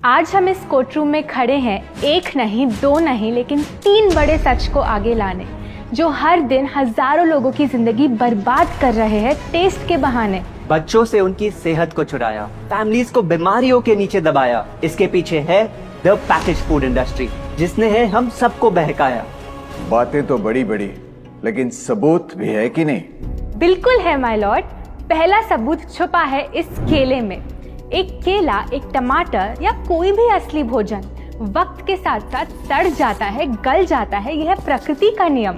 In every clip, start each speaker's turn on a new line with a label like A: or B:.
A: आज हम इस कोर्ट रूम में खड़े हैं, एक नहीं, दो नहीं, लेकिन 3 बड़े सच को आगे लाने, जो हर दिन हजारों लोगों की जिंदगी बर्बाद कर रहे हैं टेस्ट के बहाने।
B: बच्चों से उनकी सेहत को चुराया, फैमिलीज को बीमारियों के नीचे दबाया। इसके पीछे है द पैकेज फूड इंडस्ट्री, जिसने है हम सबको बहकाया।
C: बातें तो बड़ी बड़ी, लेकिन सबूत भी है कि नहीं?
A: बिल्कुल है माय लॉर्ड। पहला सबूत छुपा है इस केले में। एक केला, एक टमाटर या कोई भी असली भोजन वक्त के साथ साथ सड़ जाता है, गल जाता है। यह प्रकृति का नियम।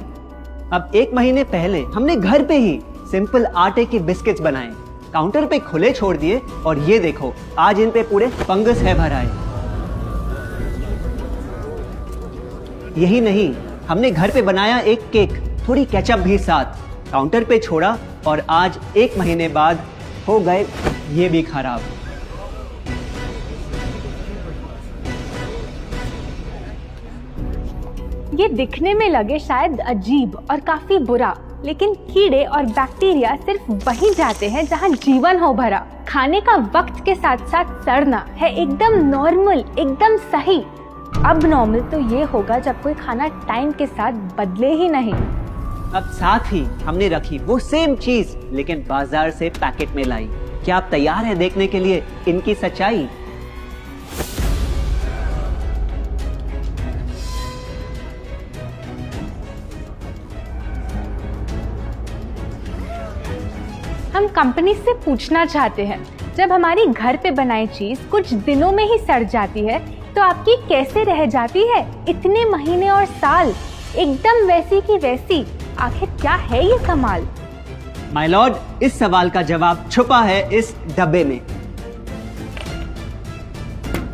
B: अब 1 महीने पहले हमने घर पे ही सिंपल आटे के बिस्किट्स बनाए, काउंटर पे खुले छोड़ दिए, और ये देखो आज इन पे पूरे फंगस है भराए। यही नहीं, हमने घर पे बनाया एक केक, थोड़ी केचप भी साथ, काउंटर पे छोड़ा, और आज 1 महीने बाद हो गए ये भी खराब।
A: ये दिखने में लगे शायद अजीब और काफी बुरा, लेकिन कीड़े और बैक्टीरिया सिर्फ वहीं जाते हैं जहां जीवन हो भरा। खाने का वक्त के साथ साथ सड़ना है एकदम नॉर्मल, एकदम सही। अब नॉर्मल तो ये होगा जब कोई खाना टाइम के साथ बदले ही नहीं।
B: अब साथ ही हमने रखी वो सेम चीज, लेकिन बाजार से पैकेट में लाई। क्या आप तैयार हैं देखने के लिए इनकी सच्चाई?
A: हम कंपनी से पूछना चाहते हैं, जब हमारी घर पे बनाई चीज कुछ दिनों में ही सड़ जाती है, तो आपकी कैसे रह जाती है इतने महीने और साल, एकदम वैसी की वैसी? आखिर क्या है ये कमाल?
B: माय लॉर्ड, इस सवाल का जवाब छुपा है इस डब्बे में।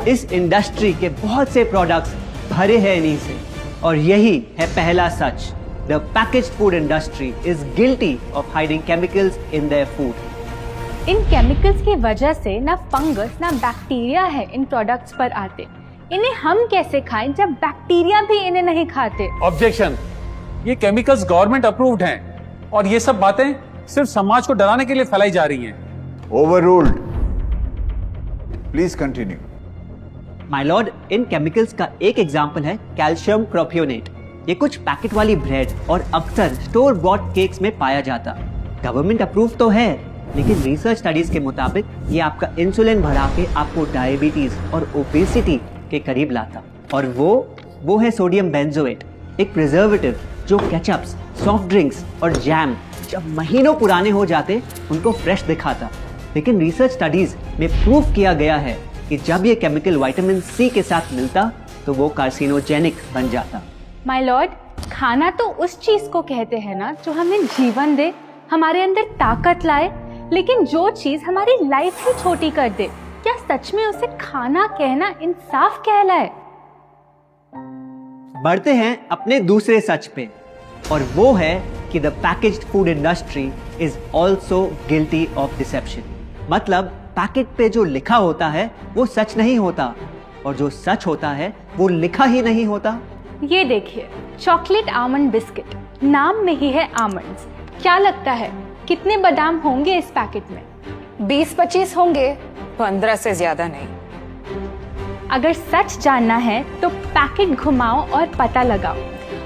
B: इस इंडस्ट्री के बहुत से प्रोडक्ट्स भरे हैं इन्हीं से, और यही है पहला सच। The packaged food industry is guilty of hiding chemicals in their food.
A: In chemicals की वजह से ना फंगस ना बैक्टीरिया है इन प्रोडक्ट्स पर आते। इन्हें हम कैसे खाएं जब बैक्टीरिया भी इन्हें नहीं खाते?
D: ऑब्जेक्शन, ये केमिकल्स गवर्नमेंट अप्रूव्ड हैं, और ये सब बातें सिर्फ समाज को डराने के लिए फैलाई जा रही हैं।
C: Overruled. Please continue.
B: My Lord, in chemicals का एक एग्जांपल है कैल्शियम प्रोपियोनेट। ये कुछ पैकेट वाली ब्रेड और अक्सर स्टोर बॉट केक्स में पाया जाता। गवर्नमेंट अप्रूव तो है, लेकिन रिसर्च स्टडीज के मुताबिक ये आपका इंसुलिन बढ़ा के आपको डायबिटीज और ओबेसिटी के करीब लाता। और वो है सोडियम बेंजोएट, एक प्रिजर्वेटिव जो केचप्स, सॉफ्ट ड्रिंक्स और जैम जब महीनों पुराने हो जाते उनको फ्रेश दिखाता। लेकिन रिसर्च स्टडीज में प्रूव किया गया है कि जब ये केमिकल विटामिन सी के साथ मिलता तो वो कार्सिनोजेनिक बन जाता।
A: माय लॉर्ड, खाना तो उस चीज को कहते हैं ना जो हमें जीवन दे, हमारे अंदर ताकत लाए, लेकिन जो चीज हमारी लाइफ ही छोटी कर दे, क्या सच में उसे खाना कहना इंसाफ कहलाए?
B: बढ़ते हैं अपने दूसरे सच पे, और वो है कि the packaged food industry is also guilty of deception. मतलब पैकेट पे जो लिखा होता है वो सच नहीं होता, और जो सच होता है वो लिखा ही नहीं होता।
A: ये देखिए, चॉकलेट आमंड बिस्किट, नाम में ही है आमंड्स। क्या लगता है कितने बादाम होंगे इस पैकेट में?
E: 20-25 होंगे, 15 से ज्यादा नहीं।
A: अगर सच जानना है तो पैकेट घुमाओ और पता लगाओ।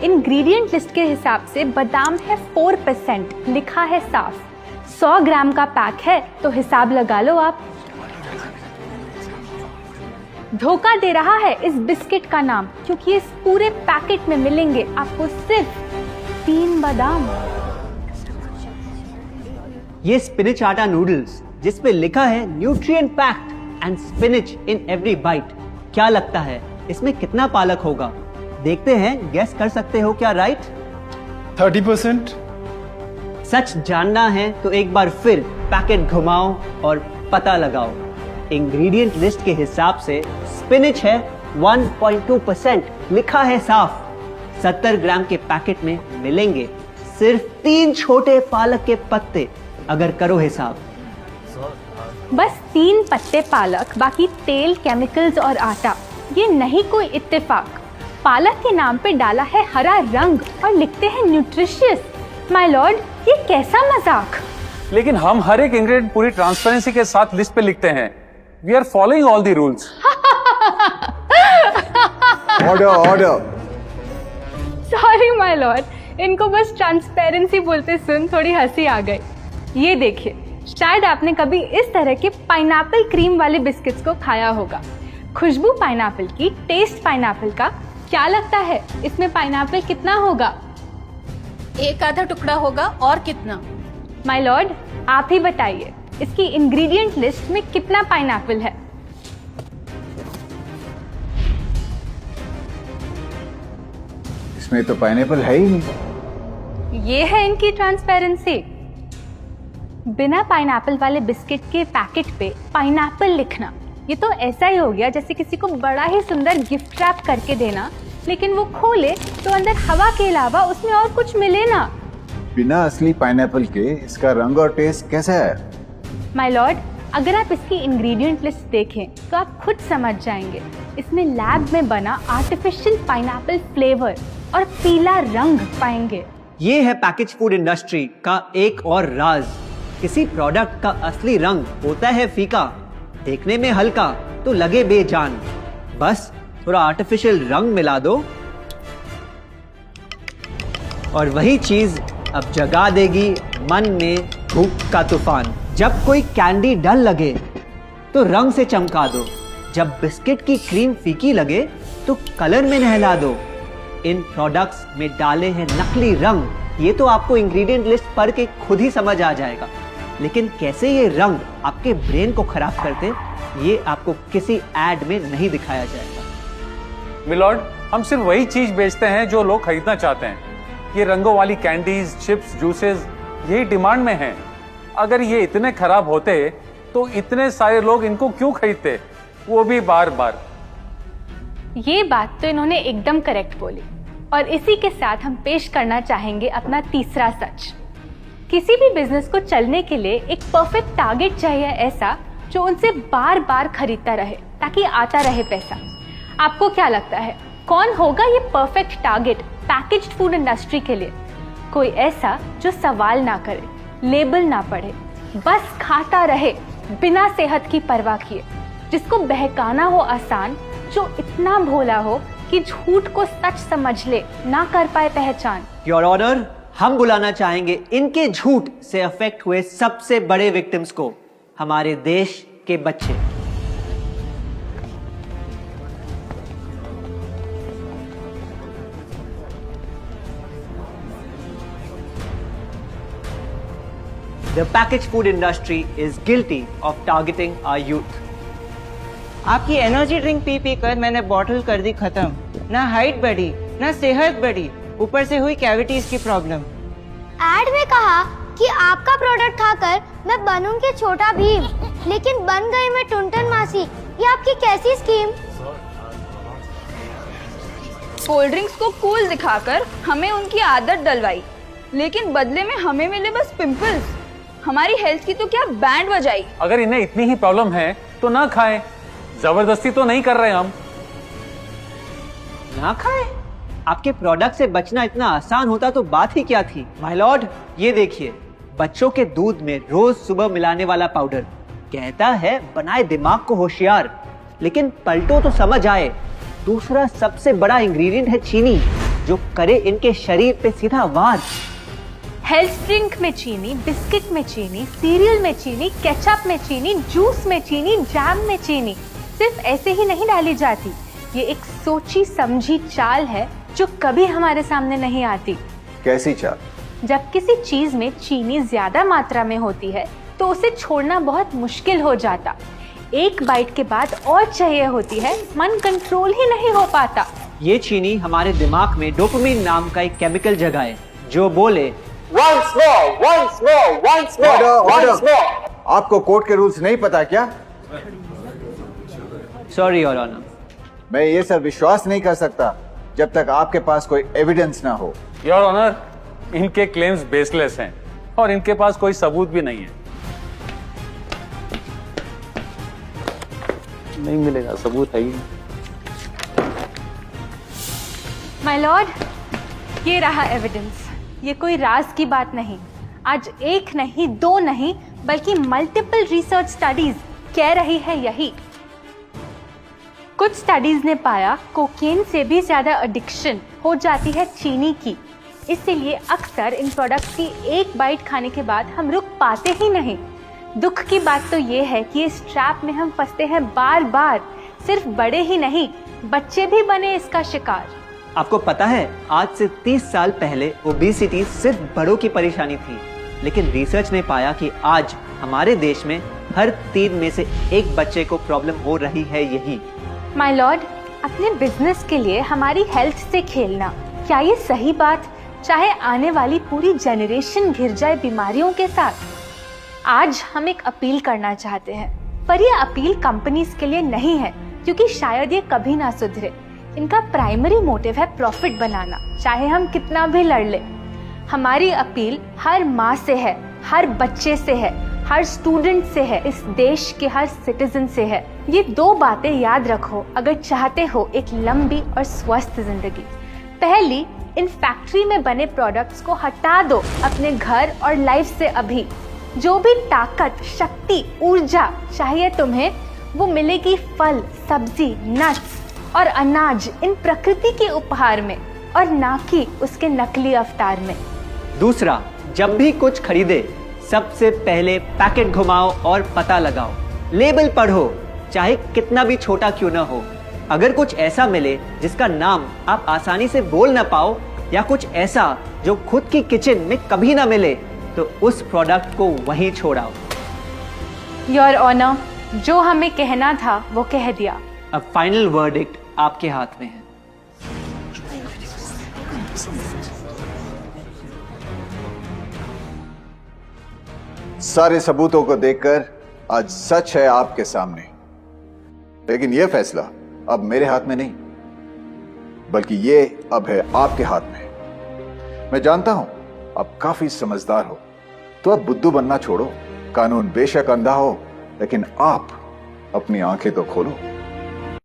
A: इंग्रेडिएंट लिस्ट के हिसाब से बादाम है 4%, लिखा है साफ। 100 ग्राम का पैक है तो हिसाब लगा लो आप। धोखा दे रहा है इस बिस्किट का नाम, क्योंकि इस पूरे पैकेट में मिलेंगे आपको सिर्फ 3 बादाम।
B: ये स्पिनच आटा नूडल्स, जिस पे लिखा है nutrient packed and spinach in every bite. क्या लगता है इसमें कितना पालक होगा? देखते हैं, गेस कर सकते हो क्या राइट?
D: 30%।
B: सच जानना है तो एक बार फिर पैकेट घुमाओ और पता लगाओ। इंग्रेडिएंट लिस्ट के हिसाब से स्पिनच है 1.2%, लिखा है साफ। 70 ग्राम के पैकेट में मिलेंगे सिर्फ 3 छोटे पालक के पत्ते। अगर करो हिसाब,
A: बस 3 पत्ते पालक, बाकी तेल, केमिकल्स और आटा। ये नहीं कोई इत्तेफाक। पालक के नाम पे डाला है हरा रंग और लिखते हैं न्यूट्रिशियस। माय लॉर्ड, ये कैसा मजाक?
D: लेकिन हम हर एक इंग्रेडिएंट पूरी ट्रांसपेरेंसी के साथ लिस्ट पे लिखते हैं। We are following all the rules.
C: Order order.
A: Sorry my lord, इनको बस ट्रांसपेरेंसी बोलते सुन थोड़ी हंसी आ गई। ये देखिए, शायद आपने कभी इस तरह के पाइनएप्पल क्रीम वाले बिस्किट्स को खाया होगा। खुशबू पाइनएप्पल की, टेस्ट पाइनएप्पल का। क्या लगता है इसमें पाइनएप्पल कितना होगा?
F: एक आधा टुकड़ा होगा, और कितना?
A: माय लॉर्ड, आप ही बताइए, इसकी इंग्रेडिएंट लिस्ट में कितना पाइनएप्पल है?
C: इसमें तो पाइनएप्पल है ही नहीं।
A: ये है इनकी ट्रांसपेरेंसी। बिना पाइनएप्पल वाले बिस्किट के पैकेट पे पाइनएप्पल लिखना, ये तो ऐसा ही हो गया जैसे किसी को बड़ा ही सुंदर गिफ्ट रैप करके देना, लेकिन वो खोले तो अंदर हवा के अलावा उसमें और कुछ मिले ना।
C: बिना असली पाइनएप्पल के इसका रंग और टेस्ट कैसा है?
A: माय लॉर्ड, अगर आप इसकी इंग्रेडिएंट लिस्ट देखें तो आप खुद समझ जाएंगे। इसमें लैब में बना आर्टिफिशियल पाइनएप्पल फ्लेवर और पीला रंग पाएंगे।
B: ये है पैकेज फूड इंडस्ट्री का एक और राज। किसी प्रोडक्ट का असली रंग होता है फीका, देखने में हल्का तो लगे बेजान। बस थोड़ा आर्टिफिशियल रंग मिला दो और वही चीज अब जगा देगी मन में भूख का तूफान। जब कोई कैंडी डल लगे तो रंग से चमका दो, जब बिस्किट की क्रीम फीकी लगे तो कलर में नहला दो। इन प्रोडक्ट्स में डाले हैं नकली रंग। ये तो आपको इंग्रेडिएंट लिस्ट पढ़ के खुद ही समझ आ जाएगा, लेकिन कैसे ये रंग आपके ब्रेन को खराब करते, ये आपको किसी एड में नहीं दिखाया जाएगा।
D: मिलॉर्ड, हम सिर्फ वही चीज बेचते हैं जो लोग खरीदना चाहते हैं। ये रंगों वाली कैंडीज, चिप्स, जूसेस यही डिमांड में हैं। अगर ये इतने खराब होते तो इतने सारे लोग इनको क्यों खरीदते, वो भी बार बार।
A: ये बात तो इन्होंने एकदम करेक्ट बोली, और इसी के साथ हम पेश करना चाहेंगे अपना तीसरा सच। किसी भी बिजनेस को चलने के लिए एक परफेक्ट टारगेट चाहिए, ऐसा जो उनसे बार बार खरीदता रहे ताकि आता रहे पैसा। आपको क्या लगता है कौन होगा ये perfect target packaged food industry के लिए? कोई ऐसा जो सवाल ना करे, लेबल ना पढ़े, बस खाता रहे बिना सेहत की परवाह किए, जिसको बहकाना हो आसान, जो इतना भोला हो कि झूठ को सच समझ ले, ना कर पाए पहचान।
B: योर ऑनर, हम बुलाना चाहेंगे इनके झूठ से अफेक्ट हुए सबसे बड़े विक्टिम्स को, हमारे देश के बच्चे। The packaged food industry is guilty of targeting our youth.
G: आपकी एनर्जी ड्रिंक पी पी कर मैंने बॉटल कर दी खत्म। ना हाइट बढ़ी, ना सेहत बढ़ी, ऊपर से हुई कैविटीज की प्रॉब्लम।
H: एड में कहा कि आपका प्रोडक्ट खाकर मैं बनूंगी छोटा भीम, लेकिन बन गई मैं टुनटन मासी। ये आपकी कैसी स्कीम?
E: कोल्ड ड्रिंक्स को कूल दिखाकर हमें उनकी आदत डलवाई, लेकिन बदले में हमें मिले बस पिंपल्स। हमारी हेल्थ की तो क्या बैंड बजाई।
D: अगर इन्हें इतनी ही प्रॉब्लम है तो ना खाएं, जबरदस्ती तो नहीं कर रहे हम।
B: ना खाएं? आपके प्रोडक्ट से बचना इतना आसान होता तो बात ही क्या थी। माय लॉर्ड, ये देखिए, बच्चों के दूध में रोज सुबह मिलाने वाला पाउडर कहता है बनाए दिमाग को होशियार, लेकिन पलटो तो समझ आए। दूसरा सबसे बड़ा इंग्रेडिएंट है चीनी, जो करे इनके शरीर पे सीधा वार।
A: हेल्थ ड्रिंक में चीनी, बिस्किट में चीनी, सीरियल में चीनी, केचप में चीनी, जूस में चीनी, जैम में चीनी सिर्फ ऐसे ही नहीं डाली जाती। ये एक सोची समझी चाल है जो कभी हमारे सामने नहीं आती।
C: कैसी चाल?
A: जब किसी चीज में चीनी ज्यादा मात्रा में होती है तो उसे छोड़ना बहुत मुश्किल हो जाता। एक बाइट के बाद और चाहिए होती है, मन कंट्रोल ही नहीं हो पाता।
B: ये चीनी हमारे दिमाग में डोपामिन नाम का एक केमिकल जगाए, जो बोले
C: Once more. Order. आपको कोर्ट के रूल्स नहीं पता क्या?
B: Sorry your honour.
C: मैं ये सब विश्वास नहीं कर सकता जब तक आपके पास कोई एविडेंस ना हो।
D: योर ऑनर, इनके क्लेम्स बेसलेस हैं और इनके पास कोई सबूत भी नहीं है। नहीं मिलेगा, सबूत है ही।
A: माय लॉर्ड, ये रहा एविडेंस। ये कोई राज की बात नहीं। आज एक नहीं, दो नहीं, बल्कि मल्टीपल रिसर्च स्टडीज कह रही है यही। कुछ स्टडीज ने पाया कोकेन से भी ज्यादा एडिक्शन हो जाती है चीनी की। इसीलिए अक्सर इन प्रोडक्ट्स की एक बाइट खाने के बाद हम रुक पाते ही नहीं। दुख की बात तो ये है कि इस ट्रैप में हम फंसते हैं बार बार। सिर्फ बड़े ही नहीं, बच्चे भी बने इसका शिकार।
B: आपको पता है, आज से 30 साल पहले ओबेसिटी सिर्फ बड़ों की परेशानी थी, लेकिन रिसर्च ने पाया कि आज हमारे देश में हर 3 में से 1 बच्चे को प्रॉब्लम हो रही है यही।
A: माय लॉर्ड, अपने बिजनेस के लिए हमारी हेल्थ से खेलना, क्या ये सही बात? चाहे आने वाली पूरी जनरेशन घिर जाए बीमारियों के साथ। आज हम एक अपील करना चाहते हैं, पर ये अपील कंपनीज के लिए नहीं है, क्योंकि शायद ये कभी ना सुधरे। इनका प्राइमरी मोटिव है प्रॉफिट बनाना, चाहे हम कितना भी लड़ ले। हमारी अपील हर माँ से है, हर बच्चे से है, हर स्टूडेंट से है, इस देश के हर सिटीजन से है। ये 2 बातें याद रखो अगर चाहते हो एक लंबी और स्वस्थ जिंदगी। पहली, इन फैक्ट्री में बने प्रोडक्ट्स को हटा दो अपने घर और लाइफ से अभी। जो भी ताकत, शक्ति, ऊर्जा चाहिए तुम्हें, वो मिलेगी फल, सब्जी, नट्स और अनाज इन प्रकृति के उपहार में, और ना कि उसके नकली अवतार में।
B: दूसरा, जब भी कुछ खरीदे सबसे पहले पैकेट घुमाओ और पता लगाओ, लेबल पढ़ो, चाहे कितना भी छोटा क्यों ना हो। अगर कुछ ऐसा मिले जिसका नाम आप आसानी से बोल ना पाओ, या कुछ ऐसा जो खुद की किचन में कभी ना मिले, तो उस प्रोडक्ट को वहीं छोड़ाओ।
A: योर ऑनर, जो हमें कहना था वो कह दिया।
B: अब फाइनल वर्डिक्ट आपके हाथ में है।
C: सारे सबूतों को देखकर आज सच है आपके सामने, लेकिन यह फैसला अब मेरे हाथ में नहीं, बल्कि ये अब है आपके हाथ में। मैं जानता हूं आप काफी समझदार हो, तो अब बुद्धू बनना छोड़ो। कानून बेशक अंधा हो, लेकिन आप अपनी आंखें तो खोलो।